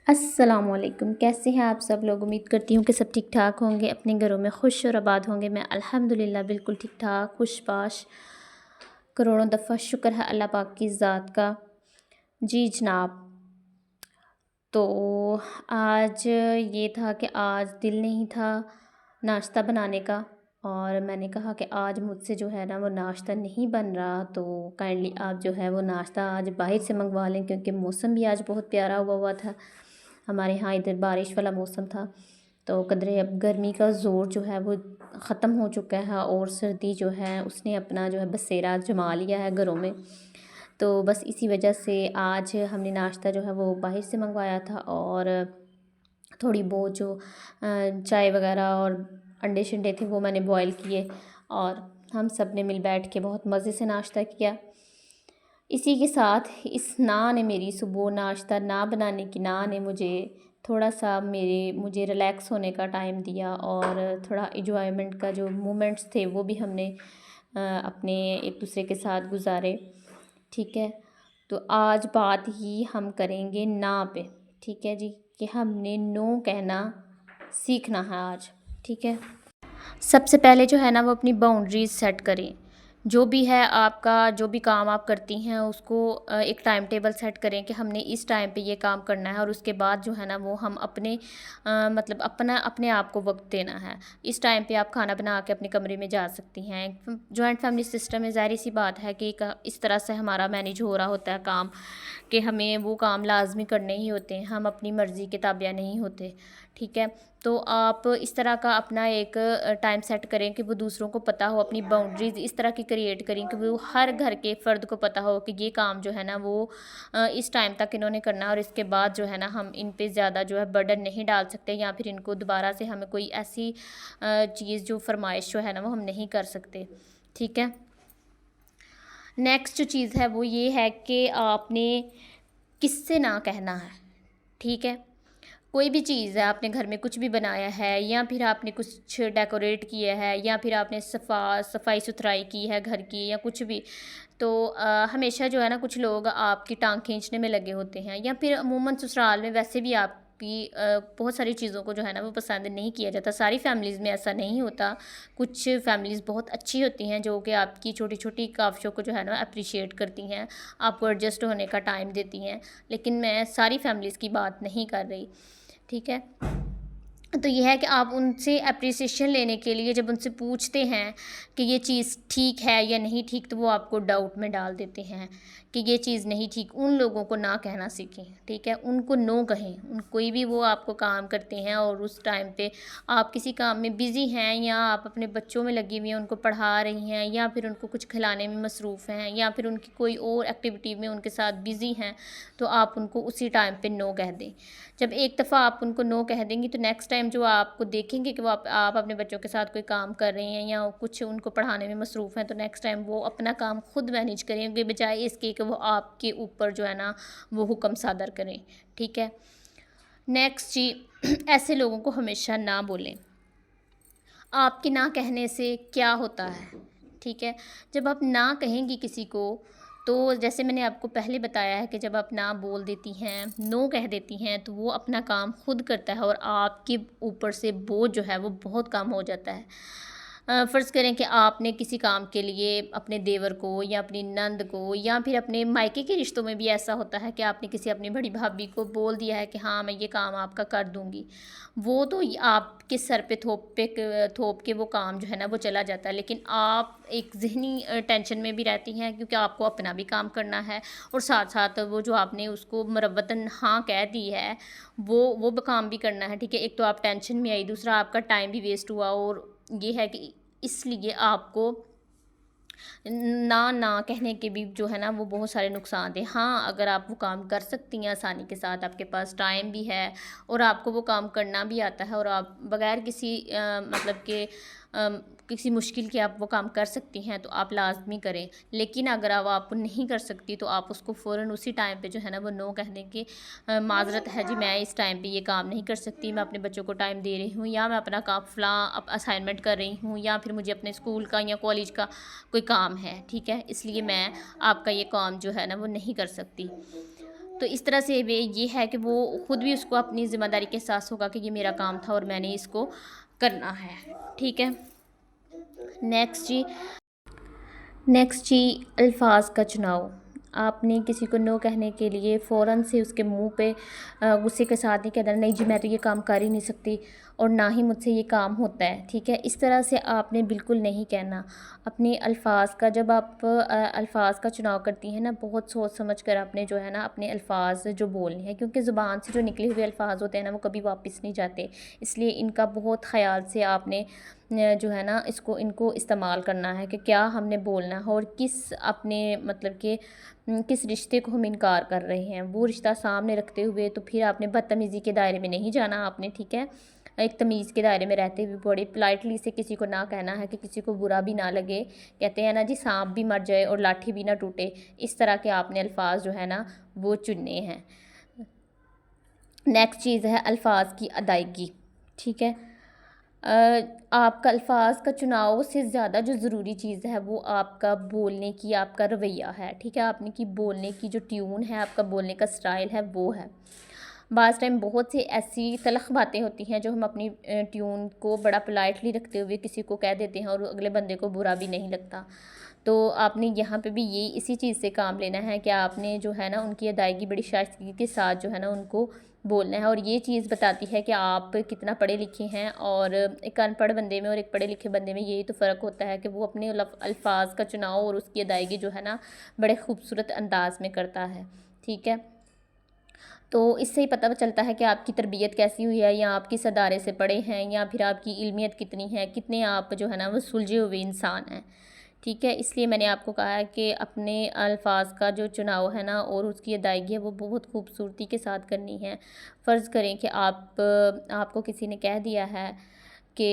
अस्सलामुअलैकुम, कैसे हैं आप सब लोग। उम्मीद करती हूँ कि सब ठीक ठाक होंगे, अपने घरों में खुश और आबाद होंगे। मैं अल्हम्दुलिल्लाह बिल्कुल ठीक ठाक खुशबाश। करोड़ों दफ़ा शुक्र है अल्लाह पाक की ज़ात का। जी जनाब, तो आज ये था कि आज दिल नहीं था नाश्ता बनाने का, और मैंने कहा कि आज मुझसे जो है ना वो नाश्ता नहीं बन रहा, तो काइंडली आप जो है वो नाश्ता आज बाहर से मंगवा लें, क्योंकि मौसम भी आज बहुत प्यारा हुआ हुआ था। हमारे यहाँ इधर बारिश वाला मौसम था, तो कदरे अब गर्मी का ज़ोर जो है वो ख़त्म हो चुका है और सर्दी जो है उसने अपना जो है बसेरा जमा लिया है घरों में। तो बस इसी वजह से आज हमने नाश्ता जो है वो बाहर से मंगवाया था, और थोड़ी बहुत जो चाय वगैरह और अंडे शंडे थे वो मैंने बॉईल किए, और हम सब ने मिल बैठ के बहुत मज़े से नाश्ता किया। इसी के साथ इस ना ने मेरी सुबह नाश्ता ना बनाने की ना ने मुझे थोड़ा सा मुझे रिलैक्स होने का टाइम दिया, और थोड़ा एंजॉयमेंट का जो मोमेंट्स थे वो भी हमने अपने एक दूसरे के साथ गुजारे। ठीक है, तो आज बात ही हम करेंगे ना पे। ठीक है जी, कि हमने नो कहना सीखना है आज। ठीक है, सबसे पहले जो है ना वो अपनी बाउंड्रीज सेट करें। जो भी है आपका, जो भी काम आप करती हैं उसको एक टाइम टेबल सेट करें कि हमने इस टाइम पे ये काम करना है, और उसके बाद जो है ना वो हम अपने मतलब अपने आप को वक्त देना है। इस टाइम पे आप खाना बना के अपने कमरे में जा सकती हैं। जॉइंट फैमिली सिस्टम में ज़ाहिर सी बात है कि इस तरह से हमारा मैनेज हो रहा होता है काम, कि हमें वो काम लाजमी करने ही होते हैं, हम अपनी मर्ज़ी के ताबिया नहीं होते। ठीक है, तो आप इस तरह का अपना एक टाइम सेट करें कि वो दूसरों को पता हो, अपनी बाउंड्रीज़ इस तरह की क्रिएट करें कि वो हर घर के फ़र्द को पता हो कि ये काम जो है ना वो इस टाइम तक इन्होंने करना है, और इसके बाद जो है ना हम इन पे ज़्यादा जो है बर्डन नहीं डाल सकते, या फिर इनको दोबारा से हमें कोई ऐसी चीज़ जो फरमाइश जो है ना वो हम नहीं कर सकते। ठीक है, नेक्स्ट जो चीज़ है वो ये है कि आपने किससे ना कहना है। ठीक है, कोई भी चीज़ है, आपने घर में कुछ भी बनाया है, या फिर आपने कुछ डेकोरेट किया है, या फिर आपने सफाई सुथराई की है घर की, या कुछ भी, तो हमेशा जो है ना कुछ लोग आपकी टांग खींचने में लगे होते हैं, या फिर अमूमन ससुराल में वैसे भी आपकी बहुत सारी चीज़ों को जो है ना वो पसंद नहीं किया जाता। सारी फैमिलीज़ में ऐसा नहीं होता, कुछ फैमिलीज़ बहुत अच्छी होती हैं जो कि आपकी छोटी छोटी काविशों को जो है ना अप्रिशिएट करती हैं, आपको एडजस्ट होने का टाइम देती हैं। लेकिन मैं सारी फैमिलीज़ की बात नहीं कर रही। ठीक है, तो ये है कि आप उनसे एप्रिसिएशन लेने के लिए जब उनसे पूछते हैं कि ये चीज़ ठीक है या नहीं ठीक, तो वो आपको डाउट में डाल देते हैं कि ये चीज़ नहीं ठीक। उन लोगों को ना कहना सीखें। ठीक है, उनको नो कहें। कोई भी वो आपको काम करते हैं और उस टाइम पे आप किसी काम में बिज़ी हैं, या आप अपने बच्चों में लगी हुई हैं, उनको पढ़ा रही हैं, या फिर उनको कुछ खिलाने में मसरूफ़ हैं, या फिर उनकी कोई और एक्टिविटी में उनके साथ बिज़ी हैं, तो आप उनको उसी टाइम पे नो कह दें। जब एक दफ़ा आप उनको नो कह देंगी, तो नेक्स्ट टाइम जो आपको देखेंगे कि वो आप अपने बच्चों के साथ कोई काम कर रही हैं या कुछ उनको पढ़ाने में मसरूफ़ हैं, तो नेक्स्ट टाइम वो अपना काम खुद मैनेज करेंगे, बजाय इसके कि वो आपके ऊपर जो है ना वो हुक्म सादर करें। ठीक है, नेक्स्ट जी, ऐसे लोगों को हमेशा ना बोलें। आपके ना कहने से क्या होता है। ठीक है, जब आप ना कहेंगी किसी को, तो जैसे मैंने आपको पहले बताया है कि जब आप ना बोल देती हैं, नो कह देती हैं, तो वो अपना काम खुद करता है, और आपके ऊपर से बोझ जो है वो बहुत कम हो जाता है। फ़र्ज़ करें कि आपने किसी काम के लिए अपने देवर को या अपनी नंद को, या फिर अपने मायके के रिश्तों में भी ऐसा होता है कि आपने किसी अपनी बड़ी भाभी को बोल दिया है कि हाँ मैं ये काम आपका कर दूँगी। वो तो आपके सर पे थोप के वो काम जो है ना वो चला जाता है, लेकिन आप एक ज़हनी टेंशन में भी रहती हैं, क्योंकि आपको अपना भी काम करना है, और साथ साथ वो जो आपने उसको मुरव्वतन हाँ कह दी है वो काम भी करना है। ठीक है, एक तो आप टेंशन में आई, दूसरा आपका टाइम भी वेस्ट हुआ, और ये है कि इसलिए आपको ना कहने के भी जो है ना वो बहुत सारे नुकसान थे। हाँ, अगर आप वो काम कर सकती हैं आसानी के साथ, आपके पास टाइम भी है और आपको वो काम करना भी आता है, और आप बगैर किसी मतलब के किसी मुश्किल के आप वो काम कर सकती हैं, तो आप लाज़मी करें। लेकिन अगर आप नहीं कर सकती, तो आप उसको फ़ौरन उसी टाइम पे जो है ना वो नो कह दें कि माज़रत है जी, मैं इस टाइम पे ये काम नहीं कर सकती, मैं अपने बच्चों को टाइम दे रही हूँ, या मैं अपना काम फ़लाँ असाइनमेंट कर रही हूँ, या फिर मुझे अपने स्कूल का या कॉलेज का कोई काम है। ठीक है, इसलिए मैं आपका ये काम जो है ना वो नहीं कर सकती। तो इस तरह से वे ये है कि वो ख़ुद भी उसको अपनी ज़िम्मेदारी के एहसास होगा कि ये मेरा काम था और मैंने इसको करना है। ठीक है। नेक्स्ट जी अल्फाज का चुनाव। आपने किसी को नो कहने के लिए फ़ौरन से उसके मुंह पे गुस्से के साथ नहीं कहना, नहीं जी मैं तो ये काम कर ही नहीं सकती और ना ही मुझसे ये काम होता है। ठीक है, इस तरह से आपने बिल्कुल नहीं कहना। अपने अल्फाज का जब आप अल्फाज का चुनाव करती हैं ना, बहुत सोच समझ कर आपने जो है ना अपने अल्फाज जो बोलने हैं, क्योंकि ज़ुबान से जो निकले हुए अल्फाज होते हैं ना वो कभी वापस नहीं जाते, इसलिए इनका बहुत ख्याल से आपने जो है ना इनको इस्तेमाल करना है कि क्या हमने बोलना है और किस अपने मतलब कि किस रिश्ते को हम इनकार कर रहे हैं, वो रिश्ता सामने रखते हुए। तो फिर आपने बदतमीज़ी के दायरे में नहीं जाना आपने। ठीक है, एक तमीज़ के दायरे में रहते हुए बड़ी पोलाइटली से किसी को ना कहना है कि किसी को बुरा भी ना लगे। कहते हैं ना जी, सांप भी मर जाए और लाठी भी ना टूटे, इस तरह के आपने अल्फाज जो है ना वो चुनने हैं। नेक्स्ट चीज़ है अल्फाज की अदायगी। ठीक है, आपका अल्फाज का चुनाव से ज़्यादा जो ज़रूरी चीज़ है वो आपका बोलने की आपका रवैया है। ठीक है, आपने की बोलने की जो ट्यून है, आपका बोलने का स्टाइल है वो है। बाज़ टाइम बहुत सी ऐसी तलख़ बातें होती हैं जो हम अपनी ट्यून को बड़ा पोलाइटली रखते हुए किसी को कह देते हैं और अगले बंदे को बुरा भी नहीं लगता। तो आपने यहाँ पे भी ये इसी चीज़ से काम लेना है कि आपने जो है ना उनकी अदायगी बड़ी शाइस्तगी के साथ जो है ना उनको बोलना है। और ये चीज़ बताती है कि आप कितना पढ़े लिखे हैं, और एक अनपढ़ बंदे में और एक पढ़े लिखे बंदे में यही तो फ़र्क होता है कि वो अपने अल्फाज का चुनाव और उसकी अदायगी जो है ना बड़े खूबसूरत अंदाज में करता है। ठीक है, तो इससे ही पता चलता है कि आपकी तरबियत कैसी हुई है, या आप किस अदारे से पढ़े हैं, या फिर आपकी इल्मियत कितनी है, कितने आप जो है ना वो सुलझे हुए इंसान हैं। ठीक है, इसलिए मैंने आपको कहा है कि अपने अल्फाज का जो चुनाव है ना और उसकी अदायगी है वो बहुत खूबसूरती के साथ करनी है। फ़र्ज़ करें कि आपको किसी ने कह दिया है कि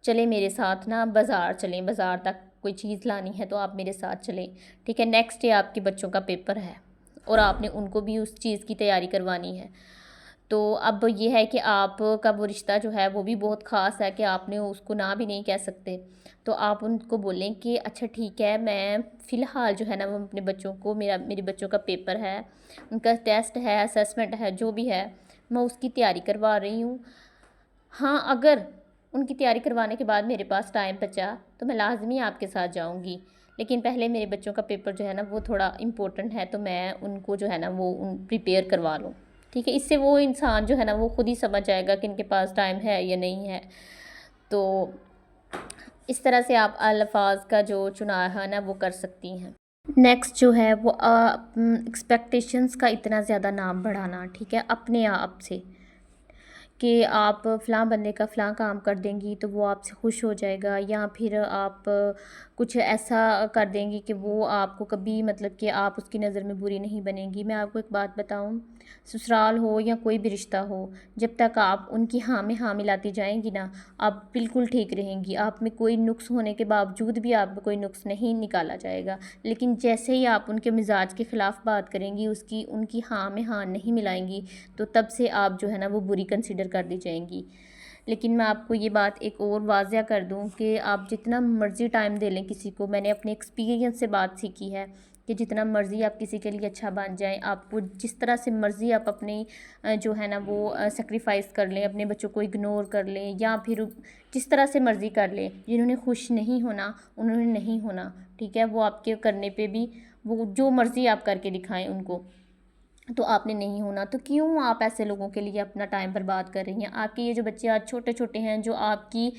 चले मेरे साथ ना बाज़ार चलें, बाज़ार तक कोई चीज़ लानी है तो आप मेरे साथ चलें। ठीक है, नेक्स्ट डे आपके बच्चों का पेपर है और आपने उनको भी उस चीज़ की तैयारी करवानी है। तो अब ये है कि आपका वो रिश्ता जो है वो भी बहुत ख़ास है कि आपने उसको ना भी नहीं कह सकते। तो आप उनको बोलें कि अच्छा ठीक है, मैं फ़िलहाल जो है ना वो अपने बच्चों को मेरे बच्चों का पेपर है, उनका टेस्ट है, असेसमेंट है, जो भी है, मैं उसकी तैयारी करवा रही हूँ। हाँ, अगर उनकी तैयारी करवाने के बाद मेरे पास टाइम बचा तो मैं लाज़मी आपके साथ जाऊँगी, लेकिन पहले मेरे बच्चों का पेपर जो है ना वो थोड़ा इम्पोर्टेंट है, तो मैं उनको जो है ना वो प्रिपेयर करवा लूँ। ठीक है, इससे वो इंसान जो है ना वो खुद ही समझ जाएगा कि इनके पास टाइम है या नहीं है। तो इस तरह से आप अल्फाज का जो चुनाव है ना वो कर सकती हैं। नेक्स्ट जो है वो एक्सपेक्टेशंस का इतना ज़्यादा नाम बढ़ाना। ठीक है, अपने आप से कि आप फ़लाँ बंदे का फ़लाँ काम कर देंगी तो वो आपसे खुश हो जाएगा, या फिर आप कुछ ऐसा कर देंगी कि वो आपको कभी मतलब कि आप उसकी नज़र में बुरी नहीं बनेंगी। मैं आपको एक बात बताऊँ, ससुराल हो या कोई भी रिश्ता हो, जब तक आप उनकी हाँ में हाँ मिलाती जाएंगी ना, आप बिल्कुल ठीक रहेंगी। आप में कोई नुक्स होने के बावजूद भी आप में कोई नुक्स नहीं निकाला जाएगा, लेकिन जैसे ही आप उनके मिजाज के ख़िलाफ़ बात करेंगी, उनकी हाँ में हाँ नहीं मिलाएंगी, तो तब से आप जो है ना वो बुरी कंसीडर कर दी जाएंगी। लेकिन मैं आपको ये बात एक और वाज़िया कर दूं कि आप जितना मर्ज़ी टाइम दे लें किसी को, मैंने अपने एक्सपीरियंस से बात सीखी है कि जितना मर्ज़ी आप किसी के लिए अच्छा बन जाएं, आपको जिस तरह से मर्ज़ी आप अपनी जो है ना वो सेक्रीफाइस कर लें, अपने बच्चों को इग्नोर कर लें, या फिर जिस तरह से मर्ज़ी कर लें, जिन्होंने खुश नहीं होना उन्होंने नहीं होना। ठीक है, वो आपके करने पे भी वो जो मर्ज़ी आप करके दिखाएं उनको, तो आपने नहीं होना। तो क्यों आप ऐसे लोगों के लिए अपना टाइम बर्बाद कर रही हैं? आपके ये जो बच्चे आज छोटे छोटे हैं जो आपकी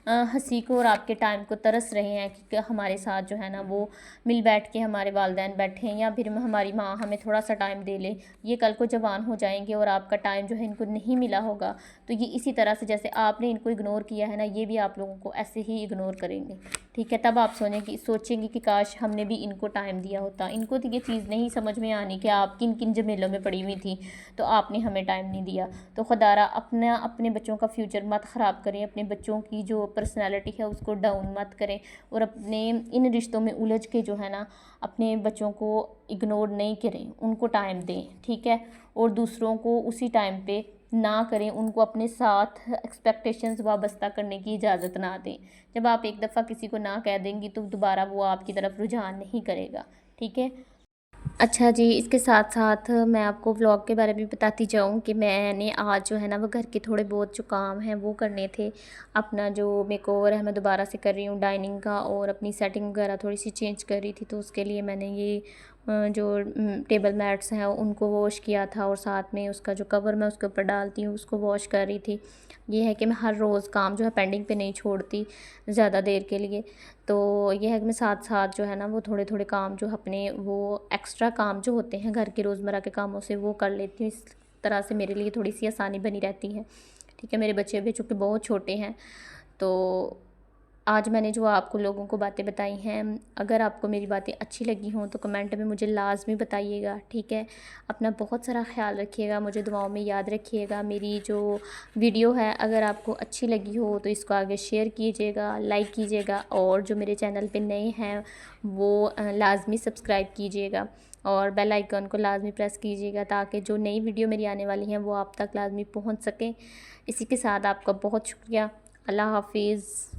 हंसी को और आपके टाइम को तरस रहे हैं कि हमारे साथ जो है ना वो मिल बैठ के हमारे वालिदैन बैठे हैं, या फिर हमारी माँ हमें थोड़ा सा टाइम दे ले, ये कल को जवान हो जाएंगे और आपका टाइम जो है इनको नहीं मिला होगा। तो ये इसी तरह से जैसे आपने इनको इग्नोर किया है ना, ये भी आप लोगों को ऐसे ही इग्नोर करेंगे। ठीक है, तब आप सोचेंगे कि काश हमने भी इनको टाइम दिया होता। इनको तो ये चीज़ नहीं समझ में आनी कि आप किन किन झमेलों में पड़ी हुई थी तो आपने हमें टाइम नहीं दिया। तो खुदारा अपने बच्चों का फ्यूचर मत ख़राब करें, अपने बच्चों की जो पर्सनैलिटी है उसको डाउन मत करें, और अपने इन रिश्तों में उलझ के जो है ना अपने बच्चों को इग्नोर नहीं करें, उनको टाइम दें। ठीक है, और दूसरों को उसी टाइम पे ना करें, उनको अपने साथ एक्सपेक्टेशंस वाबस्ता करने की इजाज़त ना दें। जब आप एक दफ़ा किसी को ना कह देंगी तो दोबारा वो आपकी तरफ रुझान नहीं करेगा। ठीक है, अच्छा जी, इसके साथ-साथ मैं आपको व्लॉग के बारे में बताती जाऊँ कि मैंने आज जो है ना वो घर के थोड़े बहुत जो काम हैं वो करने थे। अपना जो मेकओवर है मैं दोबारा से कर रही हूँ डाइनिंग का, और अपनी सेटिंग वगैरह थोड़ी-सी चेंज कर रही थी, तो उसके लिए मैंने ये जो टेबल मैट्स हैं उनको वॉश किया था, और साथ में उसका जो कवर मैं उसके ऊपर डालती हूँ उसको वॉश कर रही थी। ये है कि मैं हर रोज़ काम जो है पेंडिंग पे नहीं छोड़ती ज़्यादा देर के लिए। तो ये है कि मैं साथ-साथ जो है ना वो थोड़े-थोड़े काम जो अपने वो एक्स्ट्रा काम जो होते हैं घर के रोज़मर्रा के कामों से वो कर लेती हूँ। इस तरह से मेरे लिए थोड़ी-सी आसानी बनी रहती है। ठीक है, मेरे बच्चे अभी चूँकि बहुत छोटे हैं, तो आज मैंने जो आपको लोगों को बातें बताई हैं, अगर आपको मेरी बातें अच्छी लगी हों तो कमेंट में मुझे लाज़मी बताइएगा, ठीक है? अपना बहुत सारा ख़्याल रखिएगा, मुझे दुआओं में याद रखिएगा। मेरी जो वीडियो है अगर आपको अच्छी लगी हो तो इसको आगे शेयर कीजिएगा, लाइक कीजिएगा, और जो मेरे चैनल पे नए हैं वो लाज़मी सब्सक्राइब कीजिएगा, और बेल आइकन को लाज़मी प्रेस कीजिएगा ताकि जो नई वीडियो मेरी आने वाली हैं वो आप तक लाज़मी पहुँच सकें। इसी के साथ आपका बहुत शुक्रिया। अल्लाह हाफ़िज़।